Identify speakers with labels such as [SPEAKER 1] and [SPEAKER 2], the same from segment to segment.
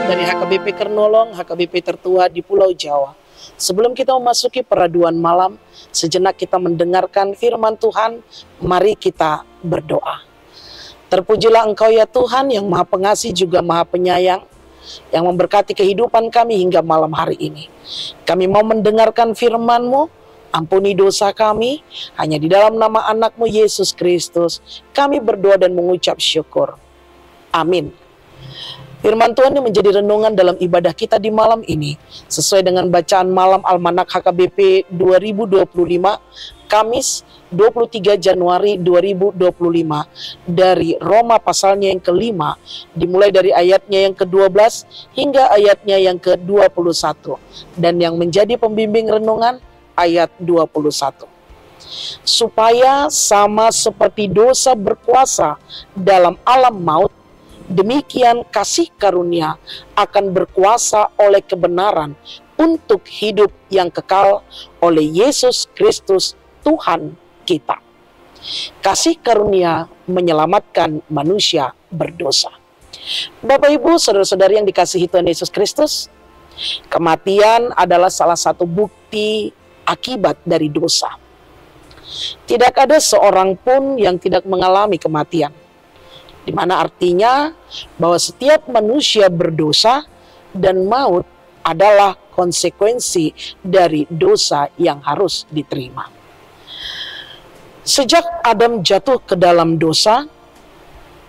[SPEAKER 1] dari HKBP Kernolong, HKBP tertua di Pulau Jawa. Sebelum kita memasuki peraduan malam, sejenak kita mendengarkan firman Tuhan, mari kita berdoa. Terpujilah Engkau ya Tuhan yang Maha Pengasih juga Maha Penyayang, yang memberkati kehidupan kami hingga malam hari ini. Kami mau mendengarkan firman-Mu, ampuni dosa kami, hanya di dalam nama anak-Mu Yesus Kristus, kami berdoa dan mengucap syukur. Amin. Firman Tuhan yang menjadi renungan dalam ibadah kita di malam ini, sesuai dengan bacaan malam Almanak HKBP 2025, Kamis 23 Januari 2025, dari Roma pasalnya yang kelima, dimulai dari ayatnya yang ke-12 hingga ayatnya yang ke-21, dan yang menjadi pembimbing renungan ayat 21. Supaya sama seperti dosa berkuasa dalam alam maut, demikian kasih karunia akan berkuasa oleh kebenaran untuk hidup yang kekal oleh Yesus Kristus Tuhan kita. Kasih karunia menyelamatkan manusia berdosa. Bapak Ibu, saudara-saudari yang dikasihi Tuhan Yesus Kristus, kematian adalah salah satu bukti akibat dari dosa. Tidak ada seorang pun yang tidak mengalami kematian. Di mana artinya bahwa setiap manusia berdosa dan maut adalah konsekuensi dari dosa yang harus diterima. Sejak Adam jatuh ke dalam dosa,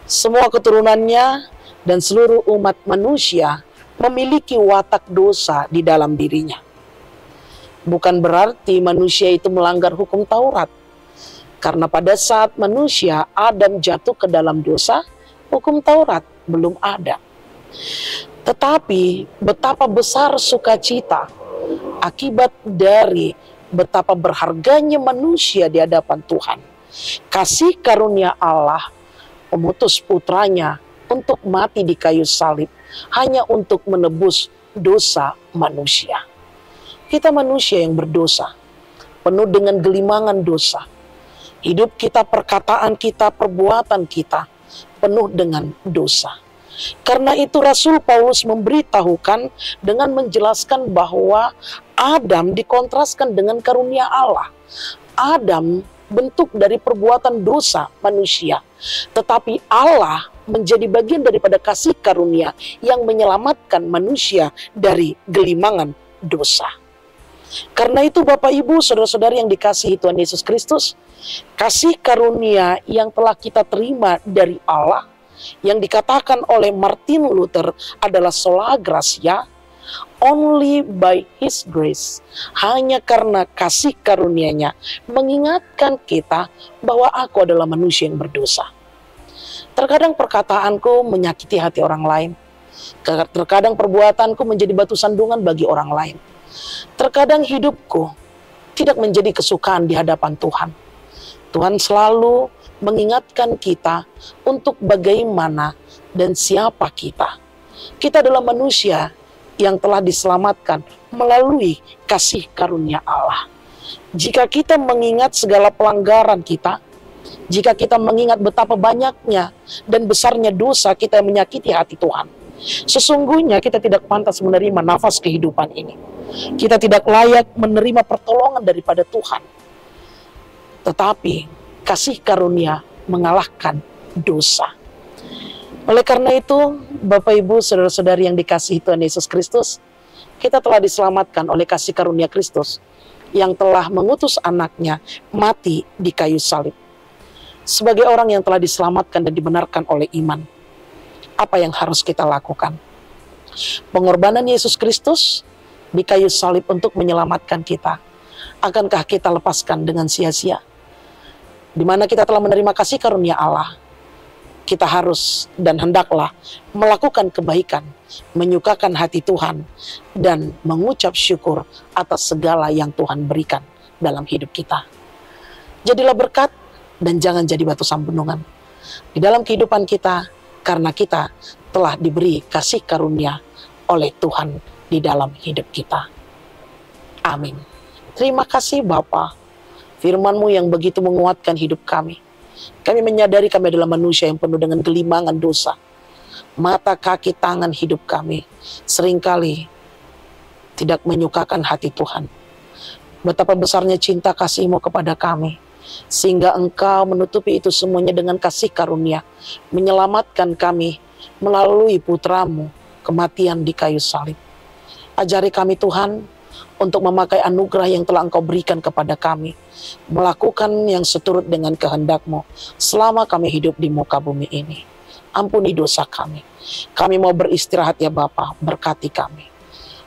[SPEAKER 1] semua keturunannya dan seluruh umat manusia memiliki watak dosa di dalam dirinya. Bukan berarti manusia itu melanggar hukum Taurat. Karena pada saat manusia Adam jatuh ke dalam dosa, hukum Taurat belum ada. Tetapi betapa besar sukacita akibat dari betapa berharganya manusia di hadapan Tuhan. Kasih karunia Allah memutus putranya untuk mati di kayu salib hanya untuk menebus dosa manusia. Kita manusia yang berdosa, penuh dengan gelimangan dosa. Hidup kita, perkataan kita, perbuatan kita penuh dengan dosa. Karena itu Rasul Paulus memberitahukan dengan menjelaskan bahwa Adam dikontraskan dengan karunia Allah. Adam bentuk dari perbuatan dosa manusia. Tetapi Allah menjadi bagian daripada kasih karunia yang menyelamatkan manusia dari gelimangan dosa. Karena itu Bapak Ibu, saudara-saudari yang dikasihi Tuhan Yesus Kristus, kasih karunia yang telah kita terima dari Allah, yang dikatakan oleh Martin Luther adalah sola gratia, only by His grace. Hanya karena kasih karunia-Nya mengingatkan kita bahwa aku adalah manusia yang berdosa. Terkadang perkataanku menyakiti hati orang lain. Terkadang perbuatanku menjadi batu sandungan bagi orang lain. Terkadang hidupku tidak menjadi kesukaan di hadapan Tuhan. Tuhan selalu mengingatkan kita untuk bagaimana dan siapa kita. Kita adalah manusia yang telah diselamatkan melalui kasih karunia Allah. Jika kita mengingat segala pelanggaran kita, jika kita mengingat betapa banyaknya dan besarnya dosa kita yang menyakiti hati Tuhan, sesungguhnya kita tidak pantas menerima nafas kehidupan ini. Kita tidak layak menerima pertolongan daripada Tuhan. Tetapi kasih karunia mengalahkan dosa. Oleh karena itu, Bapak Ibu, saudara-saudari yang dikasihi Tuhan Yesus Kristus, kita telah diselamatkan oleh kasih karunia Kristus yang telah mengutus anaknya mati di kayu salib. Sebagai orang yang telah diselamatkan dan dibenarkan oleh iman, apa yang harus kita lakukan? Pengorbanan Yesus Kristus di kayu salib untuk menyelamatkan kita, akankah kita lepaskan dengan sia-sia? Di mana kita telah menerima kasih karunia Allah, kita harus dan hendaklah melakukan kebaikan, menyukakan hati Tuhan, dan mengucap syukur atas segala yang Tuhan berikan dalam hidup kita. Jadilah berkat dan jangan jadi batu sandungan di dalam kehidupan kita, karena kita telah diberi kasih karunia oleh Tuhan di dalam hidup kita. Amin. Terima kasih Bapa, firman-Mu yang begitu menguatkan hidup kami. Kami menyadari kami adalah manusia yang penuh dengan gelimangan dosa. mata, kaki, tangan hidup kami seringkali tidak menyukakan hati Tuhan. Betapa besarnya cinta kasih-Mu kepada kami, sehingga Engkau menutupi itu semuanya dengan kasih karunia, menyelamatkan kami melalui putra-Mu kematian di kayu salib. Ajari kami Tuhan untuk memakai anugerah yang telah Engkau berikan kepada kami, melakukan yang seturut dengan kehendak-Mu selama kami hidup di muka bumi ini. Ampuni dosa kami. Kami mau beristirahat ya Bapa, berkati kami.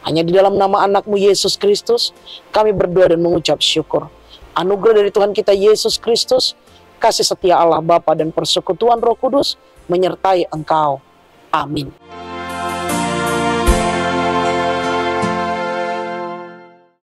[SPEAKER 1] Hanya di dalam nama anak-Mu Yesus Kristus, kami berdoa dan mengucap syukur. Anugerah dari Tuhan kita Yesus Kristus, kasih setia Allah Bapa dan persekutuan Roh Kudus menyertai engkau. Amin.